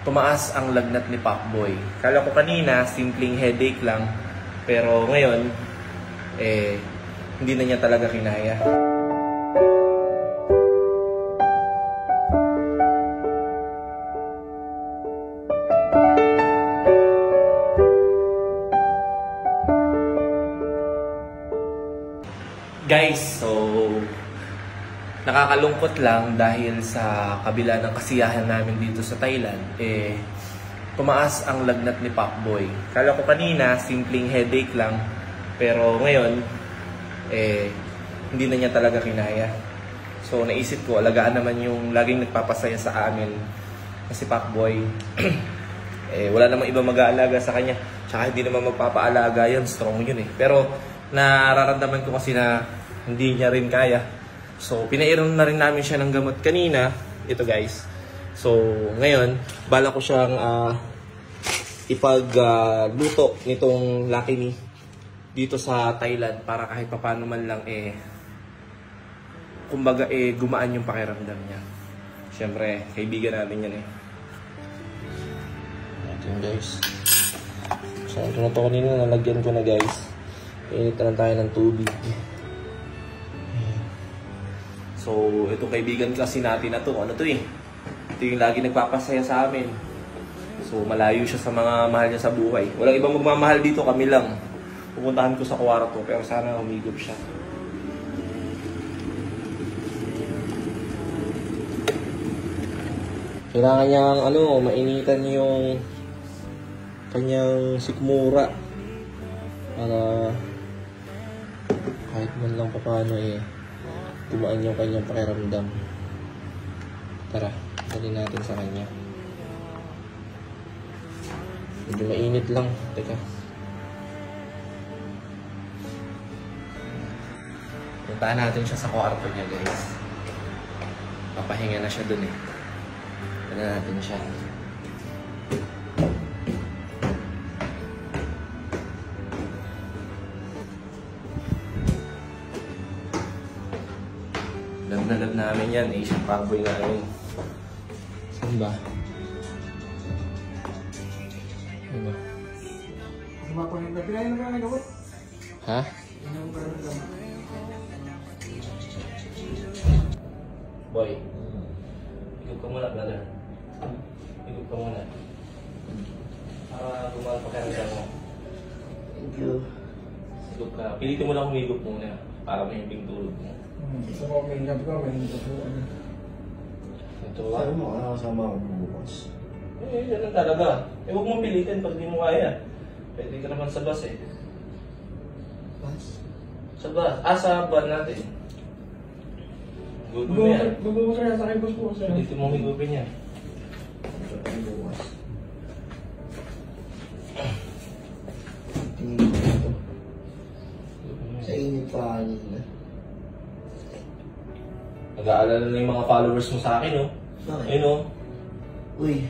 tumaas ang lagnat ni Pacboy. Kala ko kanina, simpleng headache lang. Pero ngayon, hindi na niya talaga kinaya. Guys, so nakakalungkot lang dahil sa kabila ng kasiyahan namin dito sa Thailand, tumaas ang lagnat ni Pacboy. Kala ko kanina, simpleng headache lang. Pero ngayon, hindi na niya talaga kinaya. So naisip ko, alagaan naman yung laging nagpapasaya sa amin na si Pacboy. Wala namang iba mag-aalaga sa kanya. Tsaka hindi naman magpapaalaga yun, strong yun eh. Pero nararamdaman ko kasi na hindi niya rin kaya. So, pinairon na rin namin siya ng gamot kanina. Ito guys. So, ngayon, bala ko siyang ipagluto nitong Lucky Me dito sa Thailand para kahit papaano man lang kumbaga gumaan yung pakiramdam niya. Siyempre, kaibigan natin yan eh. Ito guys. Saan ko na ito kanina, nalagyan ko na guys. Init na lang tayo ng tubig. So, itong kaibigan kasi natin na to, ano to eh? Ito yung lagi nagpapasaya sa amin. So, malayo siya sa mga mahal niya sa buhay. Walang ibang magmamahal dito, kami lang. Pupuntahan ko sa kwarto, pero sana humigop siya. Kailangan niyang, mainitan yung kanyang sikmura. Para kahit man lang paano gumaan yung kanyang pakiramdam. Tara, dali natin sa kanya. Medyo mainit lang. Teka. Puntahan natin siya sa kwarto niya guys. Papahinga na siya dun eh. Dali natin siya. Love namin yan, Asian Pacboy namin. Saan ba? Ano ba? Ha? Boy, higup ka muna, brother. Higup ka muna. Para gumaan pa kayo mo. Thank you. Higup ka. Pilitin mo lang humigup muna para mahimbing tulog mo. Gusto mo may hingap ka, may hingap ko. Ito ba? Sabi mo, kasama ako bukas. Yan lang talaga. Huwag mong pilitin pag di mo kaya. Pwede ka naman sa bus eh. Bus? Sa bus? Sa van natin. Higupin mo yan. Bubukas ka sa akin, boss. Pilitin mo higupin yan. Bukas. Sa init pa kanina. Nag-aalala na yung mga followers mo sa akin, oh. Bakit? Ayun, oh. Uy.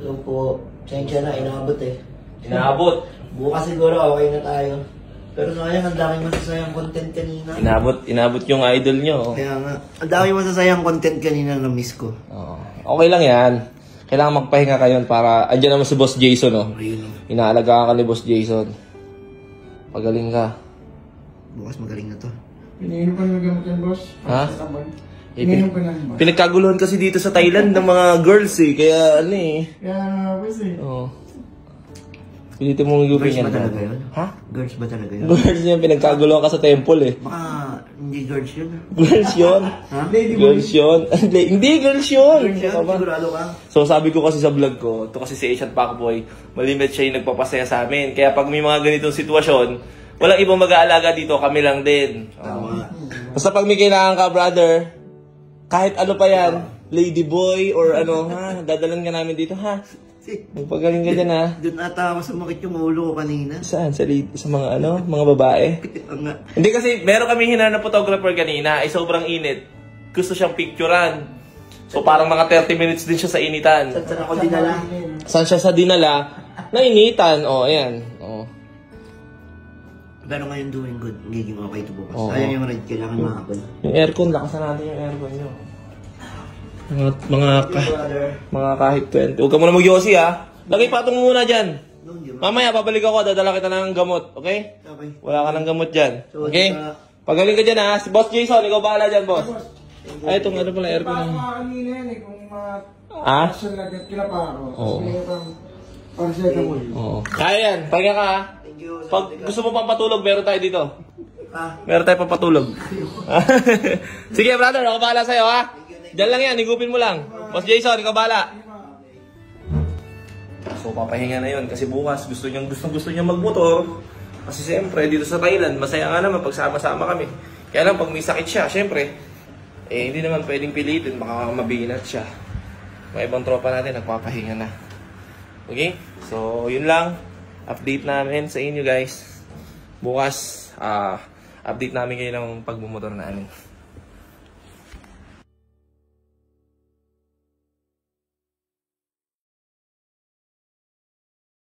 Hello po. Tensya na, inaabot eh. Inaabot. Bukas siguro okay na tayo. Pero sayang, ang daming masasayang content kanina. Inabot yung idol nyo, oh. Kaya nga, ang daming masasayang content kanina na miss ko. Oo. Okay lang yan. Kailangan magpahinga kayo para... Andiyan naman si Boss Jason, oh. Inaalagaan ka ni Boss Jason. Pagaling ka. Bukas magaling na to. Pininom pa ng gamot yan, boss. Ha? Pininom pa ng boss. Pinagkaguluhan kasi dito sa Thailand ng mga girls eh. Kaya ano eh. Kaya boss eh. Oo. Pilitin mo higupin Girls yan. ba talaga yun? Ha? Girls ba talaga yun? Girls yan. Pinagkaguluhan ka sa temple eh. Baka hindi girls yun. Girls yun. Ha? Girls yun. Hindi, girls yun. Girls yun? Sigurado ka? So sabi ko kasi sa vlog ko, ito kasi si Asian Pacboy, malimit siya yung nagpapasaya sa amin. Kaya pag may mga ganitong sitwasyon, walang ibang mag-aalaga dito, kami lang din. Tama. Basta pag may kailangan ka, brother, kahit ano pa yan, ladyboy or ano, ha, dadalan ka namin dito, ha? Magpagaling ka dyan, ha? Doon ata ako sumakit yung ulo ko kanina. Saan? Sa mga ano, mga babae? Hindi kasi, meron kami hinanap na photographer kanina, ay sobrang init. Gusto siyang picturean. So parang mga 30 minutes din siya sa initan. Saan ako dinala? Saan siya sa dinala? Nainitan. O, ayan. O. Pero ngayon doing good, magiging okay ito bukas. Oo. Sayang yung red, kailangan mahapon. Yung aircon, lakasan natin yung aircon nyo. Mga kahit 20. Huwag ka muna mag-yosi ha. Lagay patong muna dyan. Mamaya, babalik ako. Dadala kita ng gamot. Okay? Okay. Wala ka ng gamot dyan. Okay? Pagaling ka dyan ha. Si Boss Jason, ikaw bahala dyan, boss. Ay, itong ano pala, aircon Baka ng... kanina yan eh, kung Ah? partial agad kila pa ako. Oo. Partial ka mo. Oo. Kaya yan. Pahinga ka ha. Thank you. Pag gusto mo pang patulog, meron tayo dito. Ah, Meron tayo pang patulog. Sige, brother. Ako bahala sa'yo ha. Diyan lang yan. Higupin mo lang. Boss Jason, ikaw bahala. So, papahinga na yun. Kasi bukas, gusto niya magmotor. Kasi siyempre, dito sa Thailand, masaya nga naman pag sama-sama kami. Kaya lang, pag may sakit siya, siyempre, hindi naman pwedeng pilitin. Baka mabinat siya. Mga ibang tropa natin, nagpapahinga na. Okay? So, yun lang. Update namin sa inyo, guys. Bukas, update namin kayo ng pagmumotor namin.